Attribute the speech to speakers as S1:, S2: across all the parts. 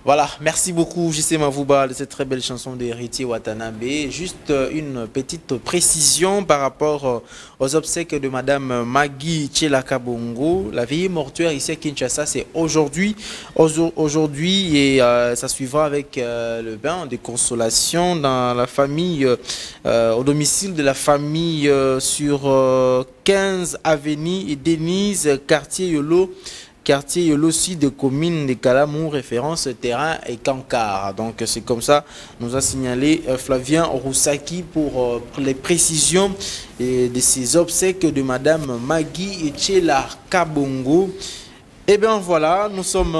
S1: Voilà, merci beaucoup JC Mavouba de cette très belle chanson d'Héritier Watanabe. Juste une petite précision par rapport aux obsèques de Madame Maggie Tchelaka Bongo. La veillée mortuaire ici à Kinshasa, c'est aujourd'hui. Aujourd'hui et ça suivra avec le bain de consolation dans la famille, au domicile de la famille sur 15 avenue et Denise, quartier Yolo aussi de commune de Kalamou, référence terrain et Kankar. Donc c'est comme ça, nous a signalé Flavien Roussaki pour les précisions de ces obsèques de Madame Maggie Etchela Kabongo. Et bien voilà, nous sommes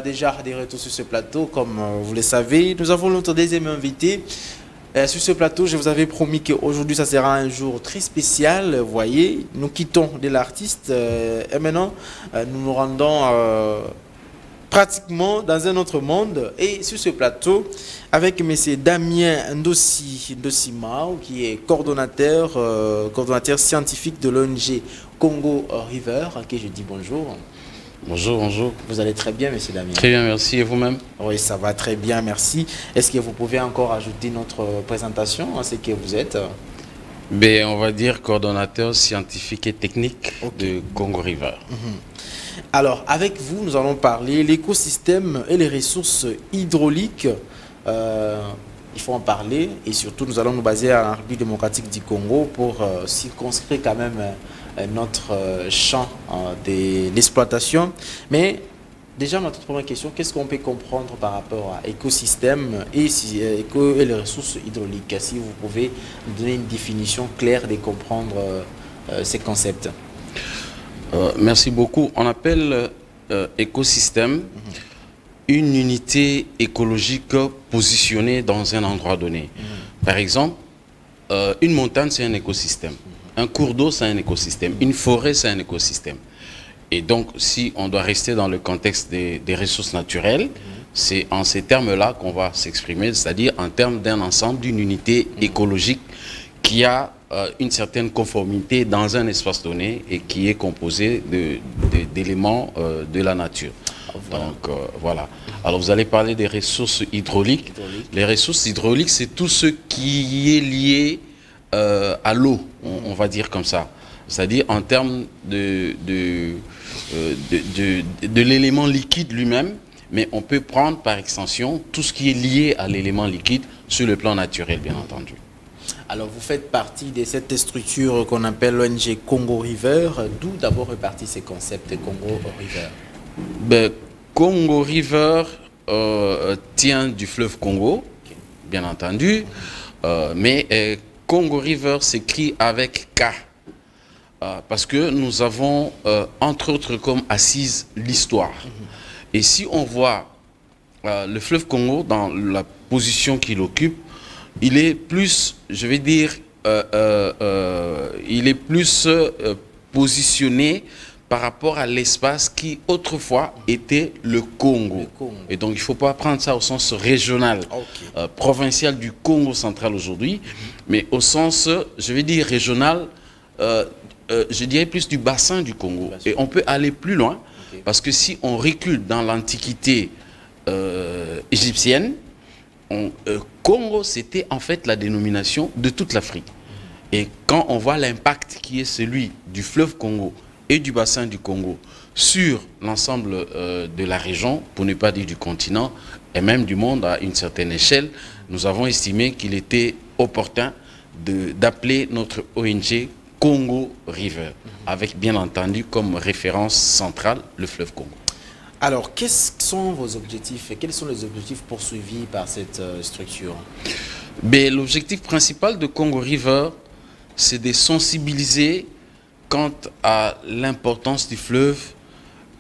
S1: déjà des retours sur ce plateau, comme vous le savez. Nous avons notre deuxième invité. Sur ce plateau, je vous avais promis qu'aujourd'hui, ça sera un jour très spécial. Vous voyez, nous quittons de l'artiste et maintenant, nous nous rendons pratiquement dans un autre monde. Et sur ce plateau, avec M. Damien Ndosimao, qui est coordonnateur scientifique de l'ONG Congo River, à qui je dis bonjour.
S2: Bonjour, bonjour.
S1: Vous allez très bien, monsieur Damien?
S2: Très bien, merci. Et vous-même?
S1: Oui, ça va très bien, merci. Est-ce que vous pouvez encore ajouter notre présentation à ce que vous êtes?
S2: Ben, on va dire coordonnateur scientifique et technique de Congo River.
S1: Alors, avec vous, nous allons parler l'écosystème et les ressources hydrauliques. Il faut en parler et surtout, nous allons nous baser à la République démocratique du Congo pour circonscrire quand même notre champ d'exploitation. Mais déjà, notre première question, qu'est-ce qu'on peut comprendre par rapport à l'écosystème et les ressources hydrauliques? Si vous pouvez nous donner une définition claire de comprendre ces concepts.
S2: Merci beaucoup. On appelle écosystème une unité écologique positionnée dans un endroit donné. Par exemple, une montagne, c'est un écosystème. Un cours d'eau, c'est un écosystème. Une forêt, c'est un écosystème. Et donc, si on doit rester dans le contexte des ressources naturelles, c'est en ces termes-là qu'on va s'exprimer, c'est-à-dire en termes d'un ensemble, d'une unité écologique qui a une certaine conformité dans un espace donné et qui est composé d'éléments de la nature. Voilà. Donc, voilà. Alors, vous allez parler des ressources hydrauliques. Les ressources hydrauliques, c'est tout ce qui est lié à l'eau, on va dire comme ça. C'est-à-dire en termes de l'élément liquide lui-même, mais on peut prendre par extension tout ce qui est lié à l'élément liquide sur le plan naturel, bien entendu.
S1: Alors, vous faites partie de cette structure qu'on appelle l'ONG Congo River. D'où d'abord repartit ces concepts de Congo River?
S2: Ben, Congo River tient du fleuve Congo, bien entendu, mais Congo River s'écrit avec K, parce que nous avons, entre autres, comme assise l'histoire. Et si on voit le fleuve Congo dans la position qu'il occupe, il est plus, je vais dire, il est plus positionné par rapport à l'espace qui autrefois était le Congo. Et donc il ne faut pas prendre ça au sens régional, provincial du Congo central aujourd'hui, mais au sens, je vais dire, régional, je dirais plus du bassin du Congo. Et on peut aller plus loin, parce que si on recule dans l'antiquité égyptienne, Congo, c'était en fait la dénomination de toute l'Afrique. Et quand on voit l'impact qui est celui du fleuve Congo et du bassin du Congo sur l'ensemble de la région, pour ne pas dire du continent, et même du monde à une certaine échelle, nous avons estimé qu'il était opportun d'appeler notre ONG Congo River, avec bien entendu comme référence centrale le fleuve Congo.
S1: Alors, quels sont vos objectifs et quels sont les objectifs poursuivis par cette structure?
S2: L'objectif principal de Congo River, c'est de sensibiliser quant à l'importance du fleuve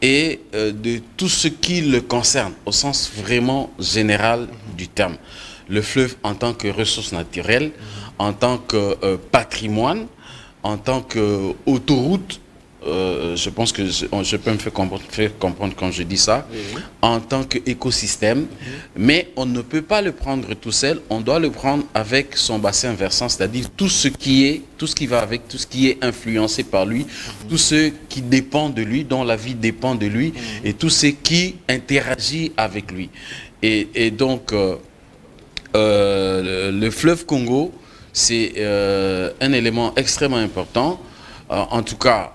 S2: et de tout ce qui le concerne, au sens vraiment général du terme. Le fleuve en tant que ressource naturelle, en tant que patrimoine, en tant qu'autoroute je pense que je peux me faire comprendre quand je dis ça, oui. En tant qu'écosystème, mais on ne peut pas le prendre tout seul, on doit le prendre avec son bassin versant, c'est-à-dire tout ce qui va avec, tout ce qui est influencé par lui, tout ce qui dépend de lui, dont la vie dépend de lui, et tout ce qui interagit avec lui. Et donc, le fleuve Congo, c'est un élément extrêmement important. En tout cas,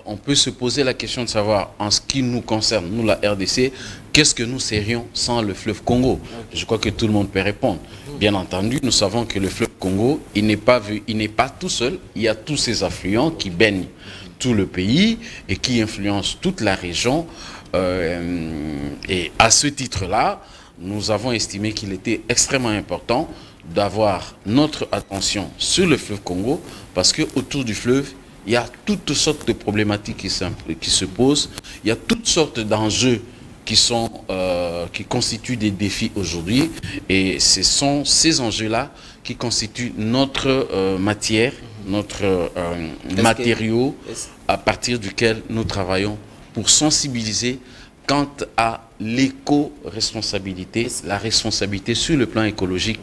S2: on peut se poser la question de savoir, en ce qui nous concerne, nous la RDC, qu'est-ce que nous serions sans le fleuve Congo? Je crois que tout le monde peut répondre. Bien entendu, nous savons que le fleuve Congo, il n'est pas tout seul. Il y a tous ces affluents qui baignent tout le pays et qui influencent toute la région. Et à ce titre-là, nous avons estimé qu'il était extrêmement important d'avoir notre attention sur le fleuve Congo, parce que autour du fleuve, il y a toutes sortes de problématiques qui se posent, il y a toutes sortes d'enjeux qui constituent des défis aujourd'hui, et ce sont ces enjeux-là qui constituent notre matière, notre matériau à partir duquel nous travaillons pour sensibiliser quant à l'éco-responsabilité, la responsabilité sur le plan écologique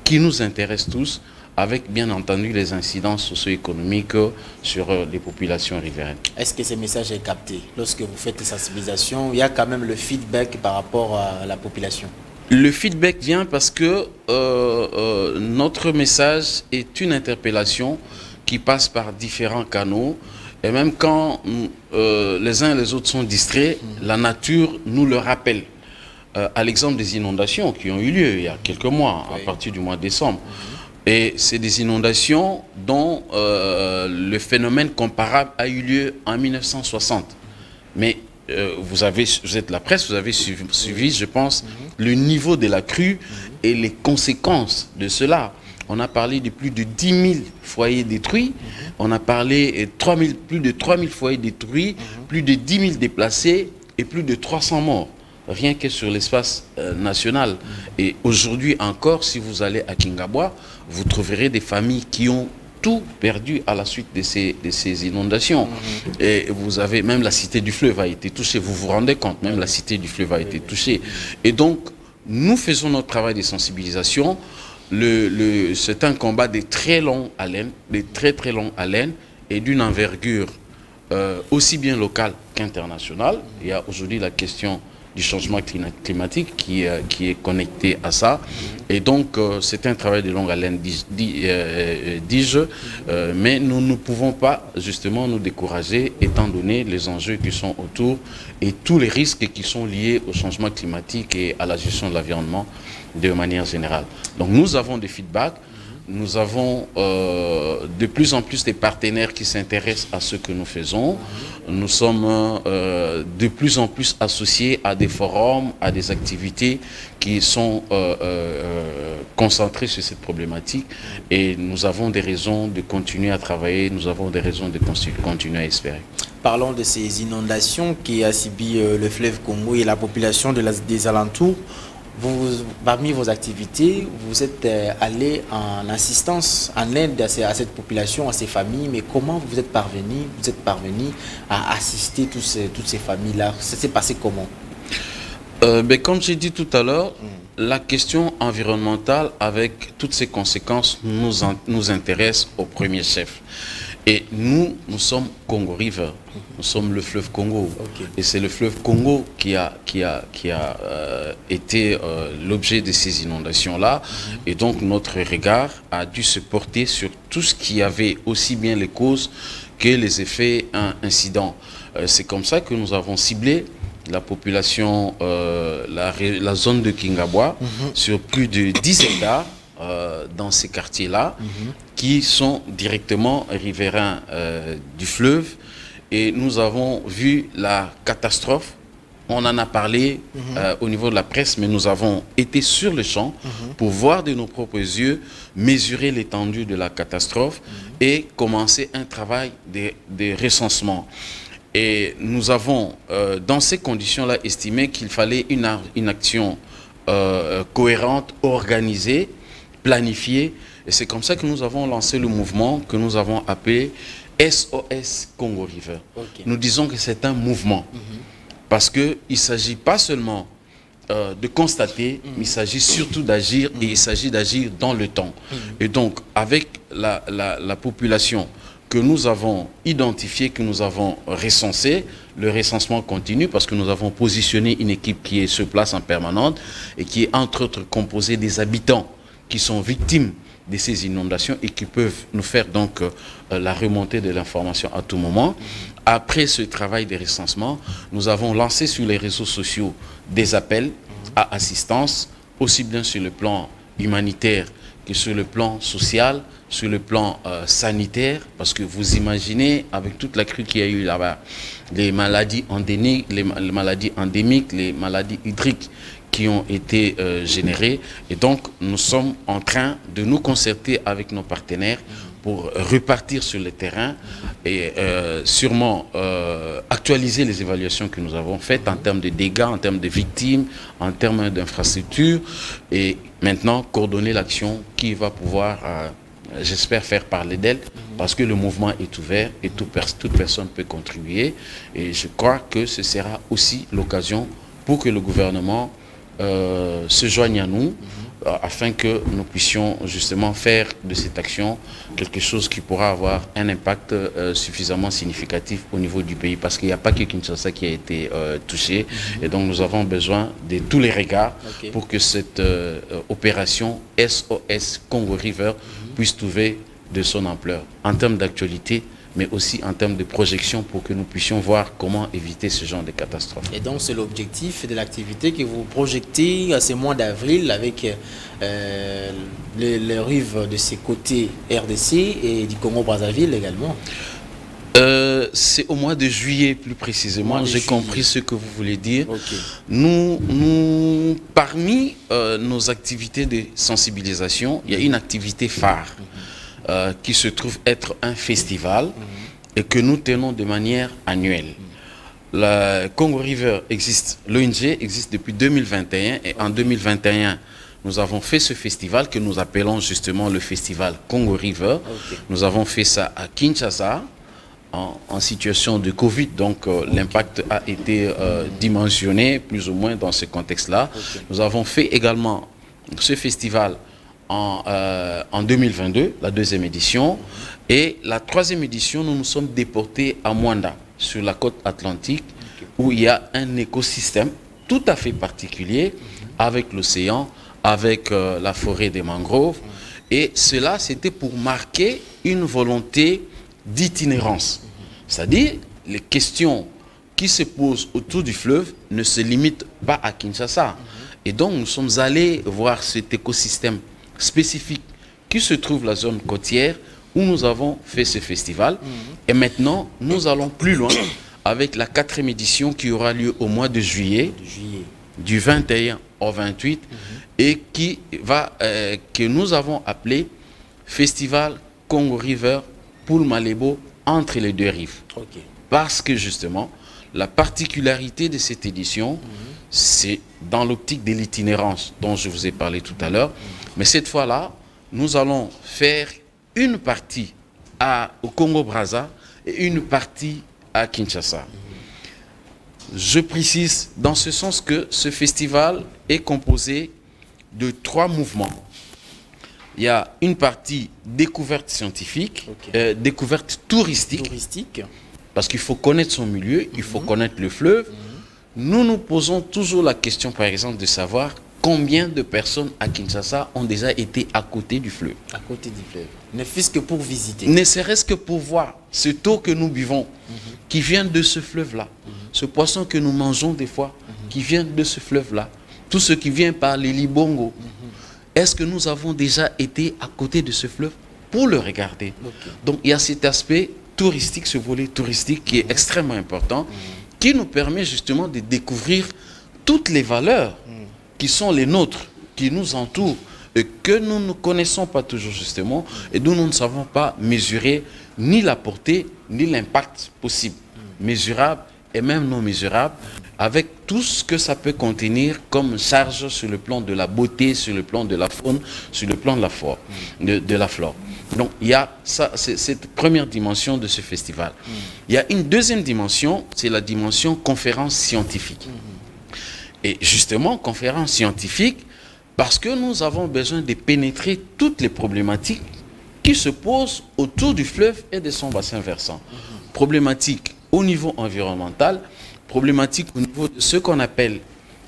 S2: qui nous intéresse tous, avec bien entendu les incidences socio-économiques sur les populations riveraines.
S1: Est-ce que ce message est capté? Lorsque vous faites des sensibilisations, il y a quand même le feedback par rapport à la population?
S2: Le feedback vient parce que notre message est une interpellation qui passe par différents canaux. Et même quand les uns et les autres sont distraits, la nature nous le rappelle. À l'exemple des inondations qui ont eu lieu il y a quelques mois, à partir du mois de décembre. Et c'est des inondations dont le phénomène comparable a eu lieu en 1960. Mais vous êtes la presse, vous avez suivi, je pense, le niveau de la crue et les conséquences de cela. On a parlé de plus de 10 000 foyers détruits, on a parlé de plus de 3 000 foyers détruits, plus de 10 000 déplacés et plus de 300 morts, rien que sur l'espace national. Et aujourd'hui encore, si vous allez à Kingabwa, vous trouverez des familles qui ont tout perdu à la suite de ces inondations. Et vous avez, même la cité du fleuve a été touchée, vous vous rendez compte, même la cité du fleuve a été touchée. Et donc, nous faisons notre travail de sensibilisation. C'est un combat de très longue haleine, et d'une envergure aussi bien locale qu'internationale. Il y a aujourd'hui la question du changement climatique qui est connecté à ça. Et donc, c'est un travail de longue haleine, dis-je, mais nous ne pouvons pas justement nous décourager étant donné les enjeux qui sont autour et tous les risques qui sont liés au changement climatique et à la gestion de l'environnement de manière générale. Donc, nous avons des feedbacks. Nous avons de plus en plus des partenaires qui s'intéressent à ce que nous faisons. Nous sommes de plus en plus associés à des forums, à des activités qui sont concentrées sur cette problématique. Et nous avons des raisons de continuer à travailler, nous avons des raisons de continuer à espérer.
S1: Parlons de ces inondations qui a subi le fleuve Congo et la population des alentours. Parmi vos activités, vous êtes allé en assistance, en aide à cette population, à ces familles, mais comment vous êtes parvenu à assister toutes ces familles-là? Ça s'est passé comment?
S2: Comme j'ai dit tout à l'heure, la question environnementale avec toutes ses conséquences nous intéresse au premier chef. Et nous sommes Congo River, nous sommes le fleuve Congo. Et c'est le fleuve Congo qui a été l'objet de ces inondations-là. Et donc notre regard a dû se porter sur tout ce qui avait aussi bien les causes que les effets incidents. C'est comme ça que nous avons ciblé la population, la zone de Kingabwa, sur plus de 10 hectares. Dans ces quartiers-là, qui sont directement riverains du fleuve. Et nous avons vu la catastrophe. On en a parlé au niveau de la presse, mais nous avons été sur le champ pour voir de nos propres yeux, mesurer l'étendue de la catastrophe et commencer un travail de recensement. Et nous avons, dans ces conditions-là, estimé qu'il fallait une action cohérente, organisée, planifié, et c'est comme ça que nous avons lancé le mouvement que nous avons appelé SOS Congo River. Nous disons que c'est un mouvement. Parce qu'il ne s'agit pas seulement de constater, mais il s'agit surtout d'agir, et il s'agit d'agir dans le temps. Et donc, avec la population que nous avons identifiée, que nous avons recensée, le recensement continue parce que nous avons positionné une équipe qui est sur place en permanente et qui est entre autres composée des habitants qui sont victimes de ces inondations et qui peuvent nous faire donc la remontée de l'information à tout moment. Après ce travail de recensement, nous avons lancé sur les réseaux sociaux des appels à assistance, aussi bien sur le plan humanitaire que sur le plan social, sur le plan sanitaire, parce que vous imaginez, avec toute la crue qu'il y a eu là-bas, les maladies endémiques, les maladies hydriques qui ont été générées. Et donc, nous sommes en train de nous concerter avec nos partenaires pour repartir sur le terrain et sûrement actualiser les évaluations que nous avons faites en termes de dégâts, en termes de victimes, en termes d'infrastructures, et maintenant coordonner l'action qui va pouvoir, j'espère, faire parler d'elle, parce que le mouvement est ouvert et toute personne peut contribuer. Et je crois que ce sera aussi l'occasion pour que le gouvernement se joigne à nous, afin que nous puissions justement faire de cette action quelque chose qui pourra avoir un impact suffisamment significatif au niveau du pays, parce qu'il n'y a pas que Kinshasa qui a été touché, et donc nous avons besoin de tous les regards pour que cette opération SOS Congo River puisse trouver de son ampleur en termes d'actualité, mais aussi en termes de projection pour que nous puissions voir comment éviter ce genre de catastrophe.
S1: Et donc c'est l'objectif de l'activité que vous projetez à ce mois d'avril avec les rives de ces côtés RDC et du Congo-Brazzaville également.
S2: C'est au mois de juillet plus précisément, j'ai compris ce que vous voulez dire. Nous, parmi nos activités de sensibilisation, il y a une activité phare qui se trouve être un festival et que nous tenons de manière annuelle. La Congo River existe, l'ONG existe depuis 2021 et en 2021, nous avons fait ce festival que nous appelons justement le festival Congo River. Nous avons fait ça à Kinshasa en situation de Covid, donc l'impact a été dimensionné plus ou moins dans ce contexte-là. Nous avons fait également ce festival en 2022, la deuxième édition, et la troisième édition, nous nous sommes déportés à Mwanda, sur la côte atlantique, où il y a un écosystème tout à fait particulier, avec l'océan, avec la forêt des mangroves, et cela c'était pour marquer une volonté d'itinérance. C'est-à-dire, les questions qui se posent autour du fleuve ne se limitent pas à Kinshasa. Et donc, nous sommes allés voir cet écosystème spécifique qui se trouve la zone côtière où nous avons fait ce festival. Et maintenant, nous allons plus loin avec la 4e édition qui aura lieu au mois de juillet, du 21 au 28, et qui va, que nous avons appelé Festival Congo River Poul Malebo entre les deux rives. Parce que justement, la particularité de cette édition, c'est dans l'optique de l'itinérance dont je vous ai parlé tout à l'heure. Mais cette fois-là, nous allons faire une partie au Congo-Brazza et une partie à Kinshasa. Je précise dans ce sens que ce festival est composé de 3 mouvements. Il y a une partie découverte scientifique, découverte touristique, parce qu'il faut connaître son milieu, il faut connaître le fleuve. Nous nous posons toujours la question, par exemple, de savoir combien de personnes à Kinshasa ont déjà été à côté du fleuve.
S1: À côté du fleuve. Ne fût-ce que pour visiter.
S2: Ne serait-ce que pour voir cette eau que nous buvons, qui vient de ce fleuve-là. Ce poisson que nous mangeons des fois, qui vient de ce fleuve-là. Tout ce qui vient par les Libongo. Est-ce que nous avons déjà été à côté de ce fleuve pour le regarder? Donc il y a cet aspect touristique, ce volet touristique qui est extrêmement important, qui nous permet justement de découvrir toutes les valeurs qui sont les nôtres, qui nous entourent, et que nous ne connaissons pas toujours justement, et dont nous ne savons pas mesurer ni la portée, ni l'impact possible, mesurable et même non mesurable, avec tout ce que ça peut contenir comme charge sur le plan de la beauté, sur le plan de la faune, sur le plan de la flore. De la flore. Donc il y a ça, c'est cette première dimension de ce festival. Il y a une deuxième dimension, c'est la dimension conférence scientifique. Et justement, conférence scientifique, parce que nous avons besoin de pénétrer toutes les problématiques qui se posent autour du fleuve et de son bassin versant. Problématiques au niveau environnemental, problématiques au niveau de ce qu'on appelle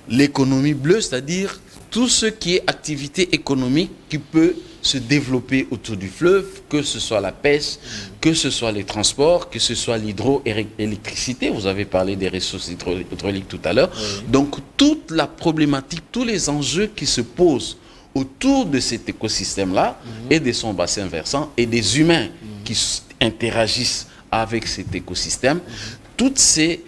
S2: l'économie bleue, c'est-à-dire tout ce qui est activité économique qui peut se développer autour du fleuve, que ce soit la pêche, que ce soit les transports, que ce soit l'hydroélectricité. Vous avez parlé des ressources hydrauliques tout à l'heure. Oui. Donc toute la problématique, tous les enjeux qui se posent autour de cet écosystème-là et de son bassin versant et des humains qui interagissent avec cet écosystème, toutes ces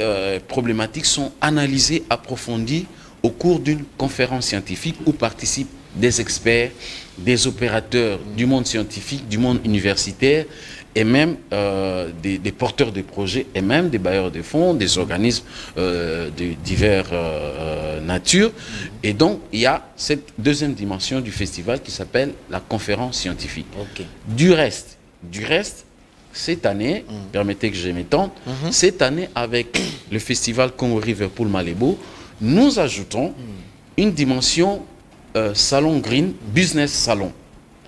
S2: problématiques sont analysées, approfondies au cours d'une conférence scientifique où participent des experts, des opérateurs du monde scientifique, du monde universitaire et même des porteurs de projets et même des bailleurs de fonds, des organismes de diverses natures. Et donc, il y a cette deuxième dimension du festival qui s'appelle la conférence scientifique. Okay. Du reste, cette année, permettez que je m'étende, cette année avec le festival Congo River Pool Malébo, nous ajoutons une dimension salon green, business salon,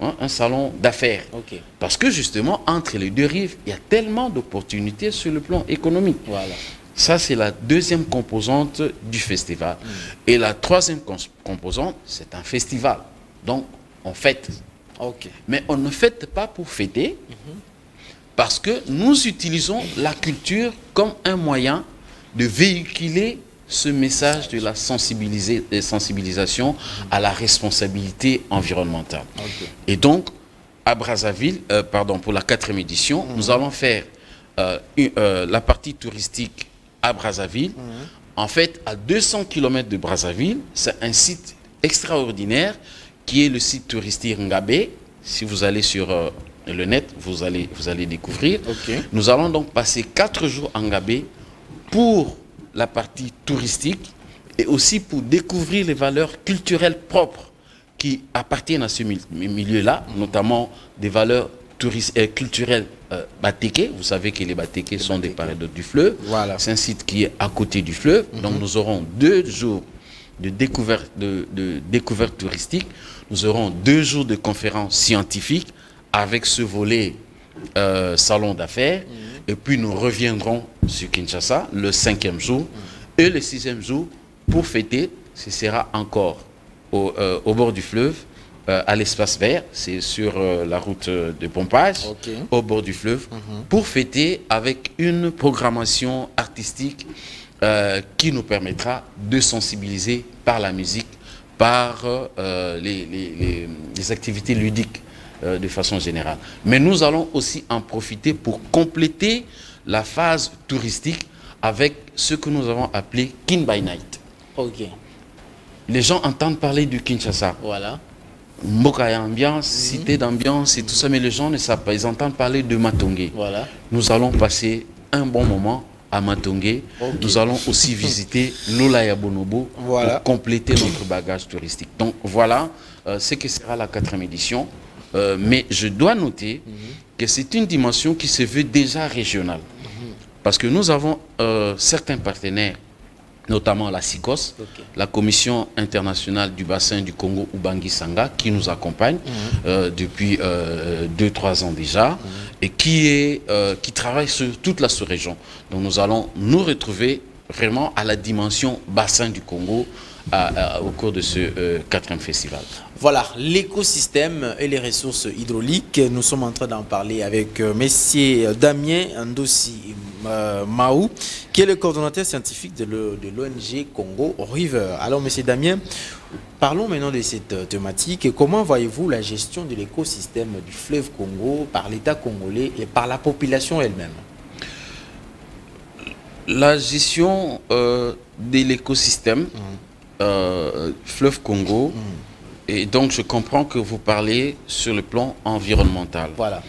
S2: hein, un salon d'affaires. Okay. Parce que justement, entre les deux rives, il y a tellement d'opportunités sur le plan économique. Voilà. Ça, c'est la deuxième composante du festival. Et la troisième composante, c'est un festival. Donc, on fête. Okay. Mais on ne fête pas pour fêter, parce que nous utilisons la culture comme un moyen de véhiculer ce message de la sensibilisation à la responsabilité environnementale. Okay. Et donc, à Brazzaville, pour la 4e édition, nous allons faire la partie touristique à Brazzaville. En fait, à 200 km de Brazzaville, c'est un site extraordinaire qui est le site touristique Ngabé. Si vous allez sur le net, vous allez découvrir. Okay. Nous allons donc passer 4 jours en Ngabé pour la partie touristique et aussi pour découvrir les valeurs culturelles propres qui appartiennent à ce milieu-là, notamment des valeurs culturelles batékées. Vous savez que les batékés sont des parédotes du fleuve. Voilà. C'est un site qui est à côté du fleuve. Donc nous aurons 2 jours de découverte touristique. Nous aurons 2 jours de conférences scientifiques avec ce volet salon d'affaires. Et puis nous reviendrons sur Kinshasa le 5e jour et le 6e jour pour fêter. Ce sera encore au bord du fleuve, à l'espace vert. C'est sur la route de pompage, au bord du fleuve, pour fêter avec une programmation artistique qui nous permettra de sensibiliser par la musique, par les activités ludiques de façon générale. Mais nous allons aussi en profiter pour compléter la phase touristique avec ce que nous avons appelé Kin by Night. Okay. Les gens entendent parler du Kinshasa. Voilà. Mboka ambiance, cité d'ambiance et tout ça, mais les gens ne savent pas. Ils entendent parler de Matongé. Voilà. Nous allons passer un bon moment à Matongé. Okay. Nous allons aussi visiter Lola Bonobo pour compléter notre bagage touristique. Donc voilà ce que sera la 4e édition. Mais je dois noter que c'est une dimension qui se veut déjà régionale. Parce que nous avons certains partenaires, notamment la SICOS, la Commission internationale du bassin du Congo Ubangi-Sanga, qui nous accompagne depuis 2-3 ans déjà, et qui travaille sur toute la sous-région. Donc nous allons nous retrouver vraiment à la dimension bassin du Congo au cours de ce 4e festival.
S1: Voilà, l'écosystème et les ressources hydrauliques. Nous sommes en train d'en parler avec Messier Damien Ndossi Maou, qui est le coordonnateur scientifique de l'ONG Congo River. Alors, Monsieur Damien, parlons maintenant de cette thématique. Comment voyez-vous la gestion de l'écosystème du fleuve Congo par l'État congolais et par la population elle-même?
S2: La gestion de l'écosystème fleuve Congo, et donc je comprends que vous parlez sur le plan environnemental. Voilà.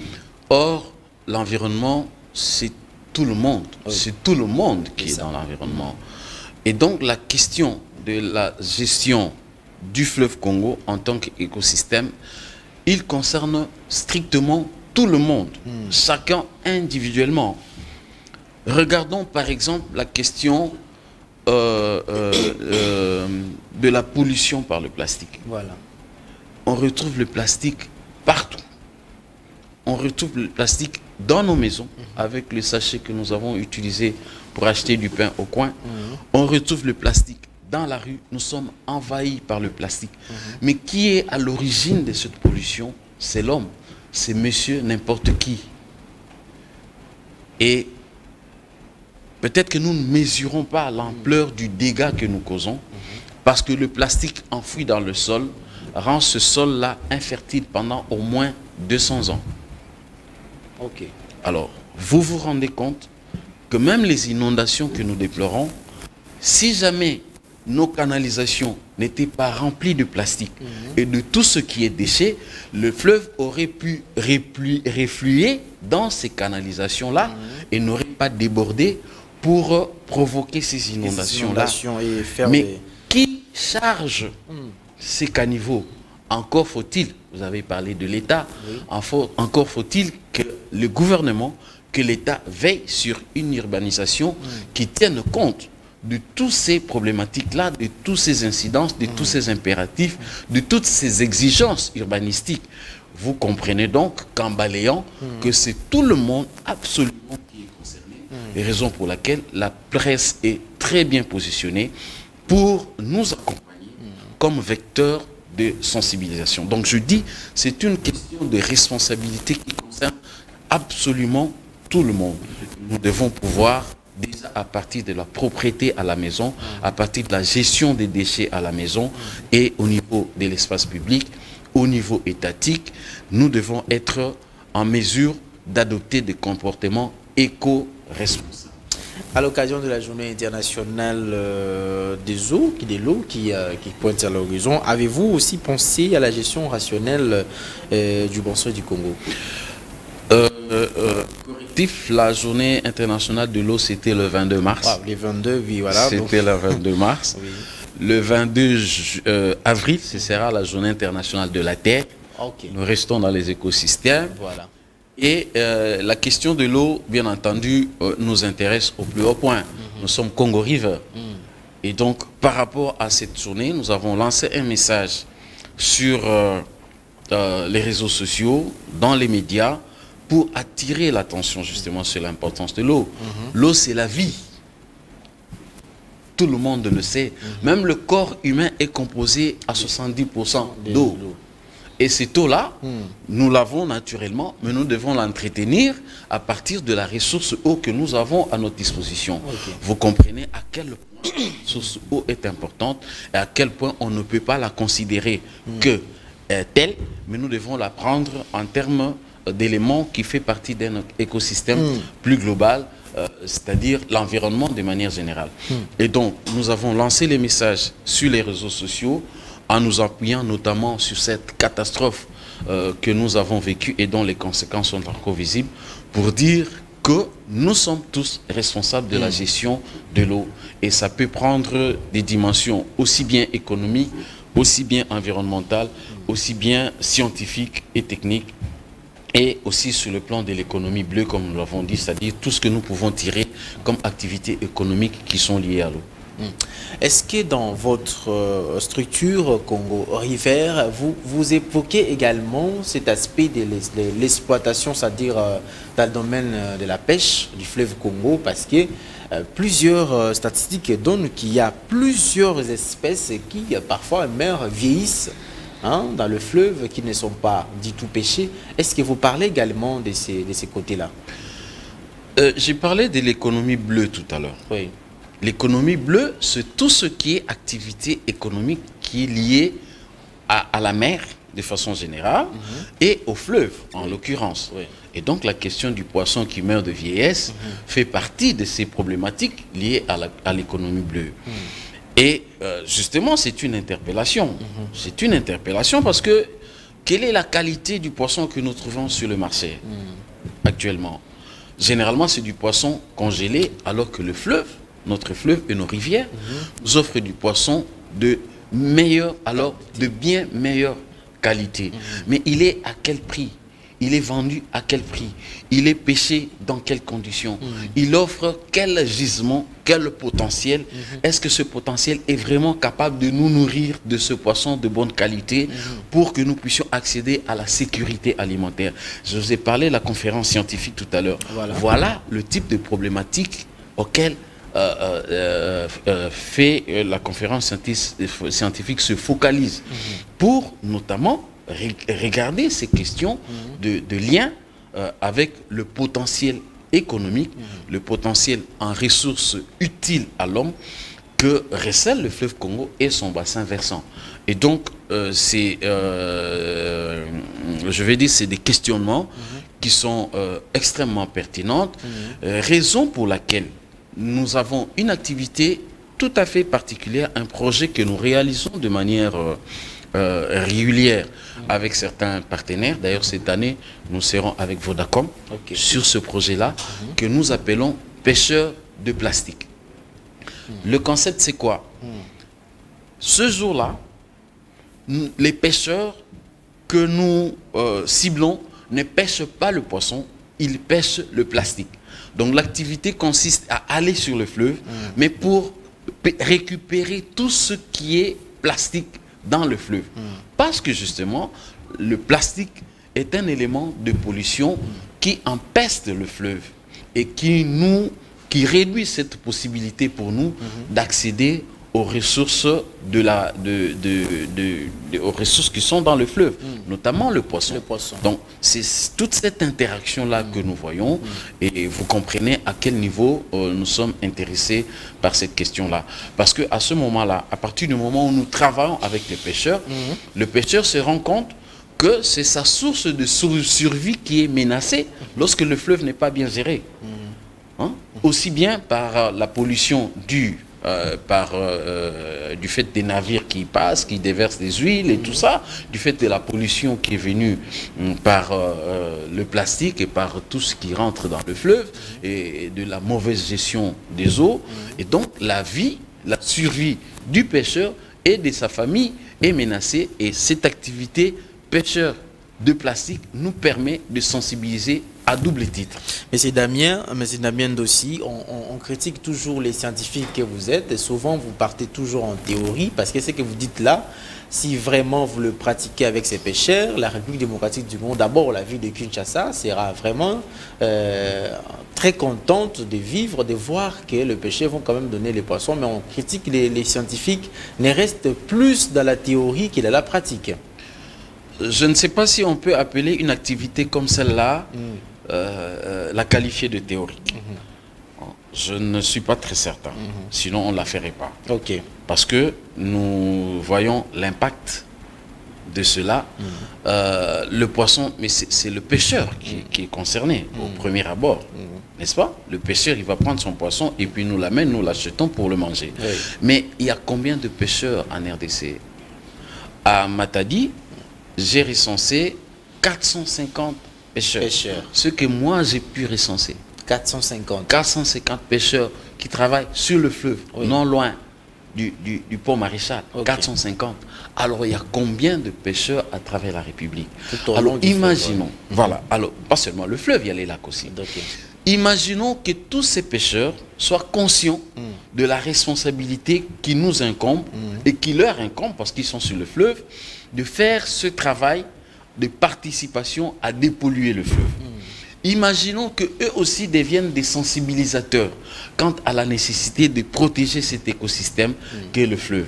S2: Or, l'environnement, c'est tout le monde. Oui. C'est tout le monde qui est dans l'environnement. Et donc la question de la gestion du fleuve Congo en tant qu'écosystème, il concerne strictement tout le monde, chacun individuellement. Regardons par exemple la question de la pollution par le plastique.
S1: Voilà.
S2: On retrouve le plastique partout. On retrouve le plastique dans nos maisons, avec le sachet que nous avons utilisé pour acheter du pain au coin. On retrouve le plastique dans la rue. Nous sommes envahis par le plastique. Mais qui est à l'origine de cette pollution? C'est l'homme. C'est monsieur n'importe qui. Et peut-être que nous ne mesurons pas l'ampleur du dégât que nous causons, parce que le plastique enfoui dans le sol rend ce sol-là infertile pendant au moins 200 ans.
S1: Ok.
S2: Alors, vous vous rendez compte que même les inondations que nous déplorons, si jamais nos canalisations n'étaient pas remplies de plastique et de tout ce qui est déchet, le fleuve aurait pu refluer dans ces canalisations-là et n'aurait pas débordé pour provoquer ces inondations-là. Mais qui charge ces caniveaux? Encore faut-il, vous avez parlé de l'État, encore faut-il que le gouvernement, que l'État veille sur une urbanisation qui tienne compte de toutes ces problématiques-là, de toutes ces incidences, de tous ces impératifs, de toutes ces exigences urbanistiques. Vous comprenez donc qu'en balayant, que c'est tout le monde absolument qui est concerné. Les raisons pour lesquelles la presse est très bien positionnée pour nous accompagner comme vecteur de sensibilisation. Donc je dis, c'est une question de responsabilité qui concerne absolument tout le monde. Nous devons pouvoir, déjà à partir de la propriété à la maison, à partir de la gestion des déchets à la maison et au niveau de l'espace public, au niveau étatique, nous devons être en mesure d'adopter des comportements éco-responsables.
S1: À l'occasion de la journée internationale des eaux, qui pointe à l'horizon, avez-vous aussi pensé à la gestion rationnelle du bonsoir du Congo?
S2: Correctif, la journée internationale de l'eau, c'était le 22 mars.
S1: Ah, le 22, oui, voilà.
S2: C'était le 22 mars. Oui. Le 22 avril, ce sera la journée internationale de la Terre. Okay. Nous restons dans les écosystèmes. Voilà. Et la question de l'eau, bien entendu, nous intéresse au plus haut point. Nous sommes Congo River. Et donc, par rapport à cette journée, nous avons lancé un message sur les réseaux sociaux, dans les médias, pour attirer l'attention justement sur l'importance de l'eau. L'eau, c'est la vie. Tout le monde le sait. Même le corps humain est composé à 70% d'eau. Et cette eau-là, nous l'avons naturellement, mais nous devons l'entretenir à partir de la ressource eau que nous avons à notre disposition. Vous comprenez à quel point la ressource eau est importante et à quel point on ne peut pas la considérer que telle, mais nous devons la prendre en termes d'éléments qui fait partie d'un écosystème plus global, c'est-à-dire l'environnement de manière générale. Et donc, nous avons lancé les messages sur les réseaux sociaux en nous appuyant notamment sur cette catastrophe que nous avons vécue et dont les conséquences sont encore visibles, pour dire que nous sommes tous responsables de la gestion de l'eau. Et ça peut prendre des dimensions aussi bien économiques, aussi bien environnementales, aussi bien scientifiques et techniques, et aussi sur le plan de l'économie bleue, comme nous l'avons dit, c'est-à-dire tout ce que nous pouvons tirer comme activités économiques qui sont liées à l'eau.
S1: Est-ce que dans votre structure Congo River, vous évoquez également cet aspect de l'exploitation, c'est-à-dire dans le domaine de la pêche du fleuve Congo, parce que plusieurs statistiques donnent qu'il y a plusieurs espèces qui parfois meurent, vieillissent dans le fleuve, qui ne sont pas du tout pêchées. Est-ce que vous parlez également de ces côtés-là?
S2: J'ai parlé de l'économie bleue tout à l'heure. Oui. L'économie bleue, c'est tout ce qui est activité économique qui est liée à la mer, de façon générale, et au fleuve, en l'occurrence. Oui. Et donc, la question du poisson qui meurt de vieillesse fait partie de ces problématiques liées à l'économie bleue. Et justement, c'est une interpellation. C'est une interpellation parce que quelle est la qualité du poisson que nous trouvons sur le marché actuellement? Généralement, c'est du poisson congelé, alors que le fleuve notre fleuve et nos rivières nous offrent du poisson de meilleure, alors de bien meilleure qualité. Mais il est à quel prix? Il est vendu à quel prix? Il est pêché dans quelles conditions? Il offre quel gisement, quel potentiel? Est-ce que ce potentiel est vraiment capable de nous nourrir de ce poisson de bonne qualité pour que nous puissions accéder à la sécurité alimentaire? Je vous ai parlé de la conférence scientifique tout à l'heure. Voilà le type de problématique auquel la conférence scientifique se focalise pour notamment regarder ces questions de lien avec le potentiel économique, le potentiel en ressources utiles à l'homme que recèle le fleuve Congo et son bassin versant. Et donc, je vais dire, c'est des questionnements qui sont extrêmement pertinents, raison pour laquelle nous avons une activité tout à fait particulière, un projet que nous réalisons de manière régulière avec certains partenaires. D'ailleurs, cette année, nous serons avec Vodacom sur ce projet-là que nous appelons pêcheurs de plastique. Le concept, c'est quoi? Ce jour-là, les pêcheurs que nous ciblons ne pêchent pas le poisson, ils pêchent le plastique. Donc l'activité consiste à aller sur le fleuve, mais pour récupérer tout ce qui est plastique dans le fleuve. Parce que justement, le plastique est un élément de pollution qui empeste le fleuve et qui réduit cette possibilité pour nous d'accéder aux ressources aux ressources qui sont dans le fleuve, notamment le poisson. Donc c'est toute cette interaction là que nous voyons et vous comprenez à quel niveau nous sommes intéressés par cette question là, parce que à ce moment là, à partir du moment où nous travaillons avec les pêcheurs, le pêcheur se rend compte que c'est sa source de survie qui est menacée lorsque le fleuve n'est pas bien géré, aussi bien par la pollution due du fait des navires qui passent, qui déversent des huiles et tout ça, du fait de la pollution qui est venue par le plastique et par tout ce qui rentre dans le fleuve et de la mauvaise gestion des eaux. Et donc la survie du pêcheur et de sa famille est menacée, et cette activité pêcheur de plastique nous permet de sensibiliser à double titre.
S1: Monsieur Damien Dossi, on critique toujours les scientifiques que vous êtes et souvent vous partez toujours en théorie, parce que ce que vous dites là, si vraiment vous le pratiquez avec ces pêcheurs, la République démocratique du Congo, d'abord la ville de Kinshasa, sera vraiment très contente de vivre, de voir que les pêcheurs vont quand même donner les poissons, mais on critique les scientifiques ne restent plus dans la théorie que dans la pratique.
S2: Je ne sais pas si on peut appeler une activité comme celle-là, la qualifier de théorique. Je ne suis pas très certain, sinon on ne la ferait pas. Parce que nous voyons l'impact de cela. Le poisson, mais c'est le pêcheur qui est concerné au premier abord, n'est-ce pas? Le pêcheur, il va prendre son poisson et puis nous l'amène, nous l'achetons pour le manger. Mais il y a combien de pêcheurs en RDC? À Matadi, j'ai recensé 450 pêcheurs. Ce que moi j'ai pu recenser. 450 pêcheurs qui travaillent sur le fleuve, non loin du pont Maréchal. 450. Alors il y a combien de pêcheurs à travers la République? Alors imaginons, voilà, alors pas seulement le fleuve, il y a les lacs aussi. Imaginons que tous ces pêcheurs soient conscients de la responsabilité qui nous incombe et qui leur incombe, parce qu'ils sont sur le fleuve, de faire ce travail de participation à dépolluer le fleuve. Imaginons qu'eux aussi deviennent des sensibilisateurs quant à la nécessité de protéger cet écosystème qu'est le fleuve.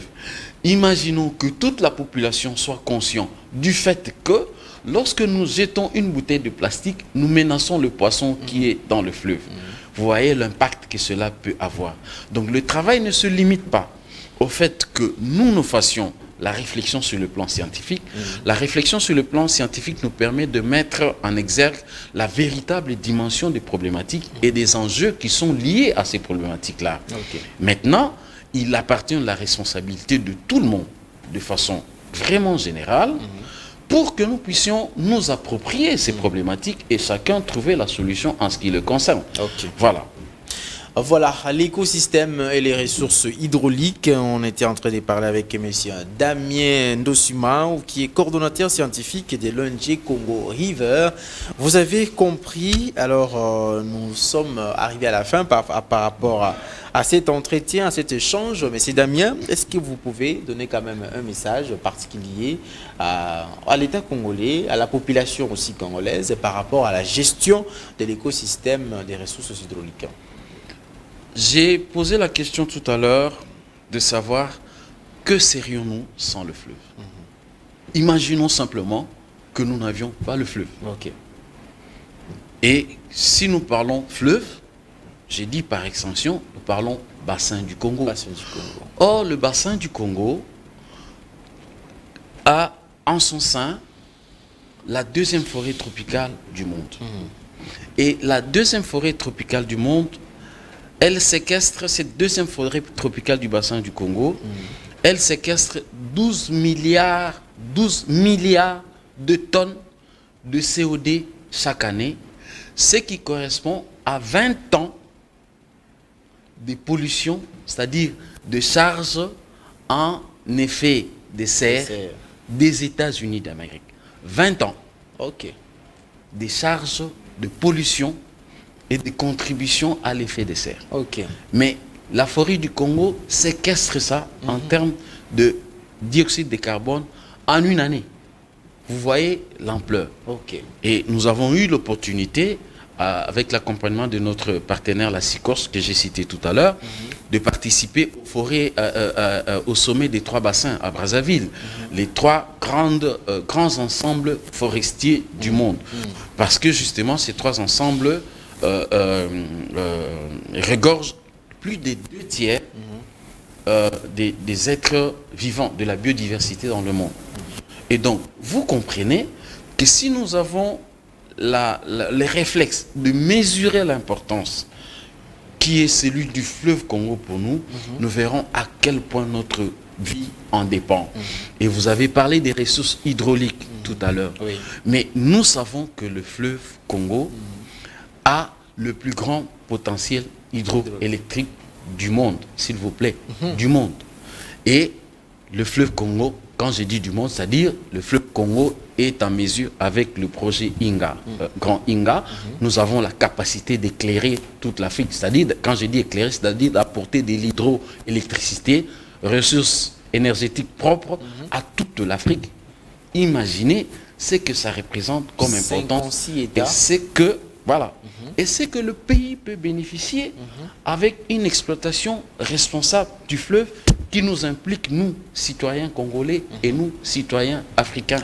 S2: Imaginons que toute la population soit consciente du fait que lorsque nous jetons une bouteille de plastique, nous menaçons le poisson qui est dans le fleuve. Vous voyez l'impact que cela peut avoir. Donc le travail ne se limite pas au fait que nous fassions la réflexion sur le plan scientifique. La réflexion sur le plan scientifique nous permet de mettre en exergue la véritable dimension des problématiques et des enjeux qui sont liés à ces problématiques-là. Maintenant, il appartient à la responsabilité de tout le monde, de façon vraiment générale, pour que nous puissions nous approprier ces problématiques et chacun trouver la solution en ce qui le concerne. Voilà.
S1: Voilà, l'écosystème et les ressources hydrauliques. On était en train de parler avec M. Damien Ndosima, qui est coordonnateur scientifique de l'ONG Congo River. Vous avez compris, alors nous sommes arrivés à la fin par rapport à cet entretien, à cet échange. M. Damien, est-ce que vous pouvez donner quand même un message particulier à l'État congolais, à la population aussi congolaise par rapport à la gestion de l'écosystème des ressources hydrauliques?
S2: J'ai posé la question tout à l'heure de savoir que serions-nous sans le fleuve. Imaginons simplement que nous n'avions pas le fleuve. Et si nous parlons fleuve, j'ai dit par extension, nous parlons bassin du Congo. Or, le bassin du Congo a en son sein la deuxième forêt tropicale du monde. Et la deuxième forêt tropicale du monde, elle séquestre, cette deuxième forêt tropicale du bassin du Congo, elle séquestre 12 milliards de tonnes de CO2 chaque année, ce qui correspond à 20 ans de pollution, c'est-à-dire de charges en effet de serre des États-Unis d'Amérique. 20 ans. Des charges de pollution et de contribution à l'effet de serre. Mais la forêt du Congo séquestre ça en termes de dioxyde de carbone en une année. Vous voyez l'ampleur. Et nous avons eu l'opportunité, avec l'accompagnement de notre partenaire, la SICORS, que j'ai cité tout à l'heure, de participer aux forêts, au sommet des 3 bassins à Brazzaville, les 3 grands ensembles forestiers du monde. Parce que justement, ces 3 ensembles regorge plus des 2 tiers des êtres vivants, de la biodiversité dans le monde. Et donc, vous comprenez que si nous avons les réflexes de mesurer l'importance qui est celui du fleuve Congo pour nous, nous verrons à quel point notre vie en dépend. Et vous avez parlé des ressources hydrauliques tout à l'heure. Mais nous savons que le fleuve Congo a le plus grand potentiel hydroélectrique du monde, s'il vous plaît, du monde. Et le fleuve Congo, quand je dis du monde, c'est-à-dire le fleuve Congo est en mesure avec le projet Inga, Grand Inga, nous avons la capacité d'éclairer toute l'Afrique. C'est-à-dire, quand je dis éclairer, c'est-à-dire d'apporter de l'hydroélectricité, ressources énergétiques propres à toute l'Afrique. Imaginez ce que ça représente comme importance. Et c'est que voilà. Et c'est que le pays peut bénéficier avec une exploitation responsable du fleuve qui nous implique, nous, citoyens congolais, et nous, citoyens africains.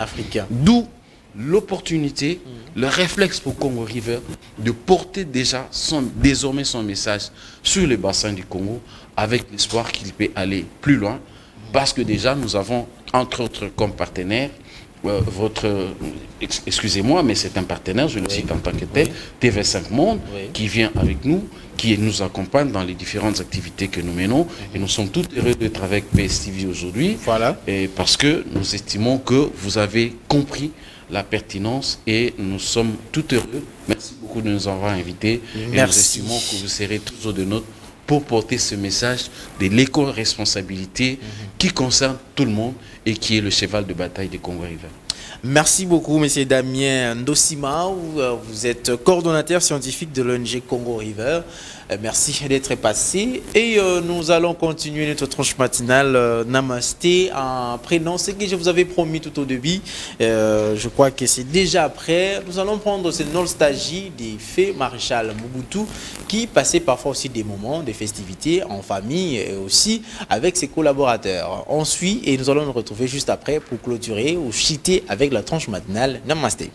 S2: D'où l'opportunité, le réflexe pour Congo River de porter déjà désormais son message sur les bassins du Congo avec l'espoir qu'il peut aller plus loin. Parce que déjà, nous avons, entre autres, comme partenaire, excusez-moi, mais c'est un partenaire, je le cite en tant que tel, TV5 Monde, qui vient avec nous, qui nous accompagne dans les différentes activités que nous menons. Et nous sommes tous heureux d'être avec PSTV aujourd'hui, parce que nous estimons que vous avez compris la pertinence et nous sommes tout heureux. Merci beaucoup de nous avoir invités. Et nous estimons que vous serez toujours de nôtres pour porter ce message de l'éco-responsabilité qui concerne tout le monde et qui est le cheval de bataille de Congo River.
S1: Merci beaucoup, M. Damien Ndosima. Vous êtes coordonnateur scientifique de l'ONG Congo River. Merci d'être passé. Et nous allons continuer notre tranche matinale Namasté en prenant ce que je vous avais promis tout au début. Je crois que c'est déjà prêt. Nous allons prendre cette nostalgie des faits Maréchal Mobutu qui passait parfois aussi des moments, des festivités en famille et aussi avec ses collaborateurs. On suit et nous allons nous retrouver juste après pour clôturer ou chiter avec la tranche matinale Namasté.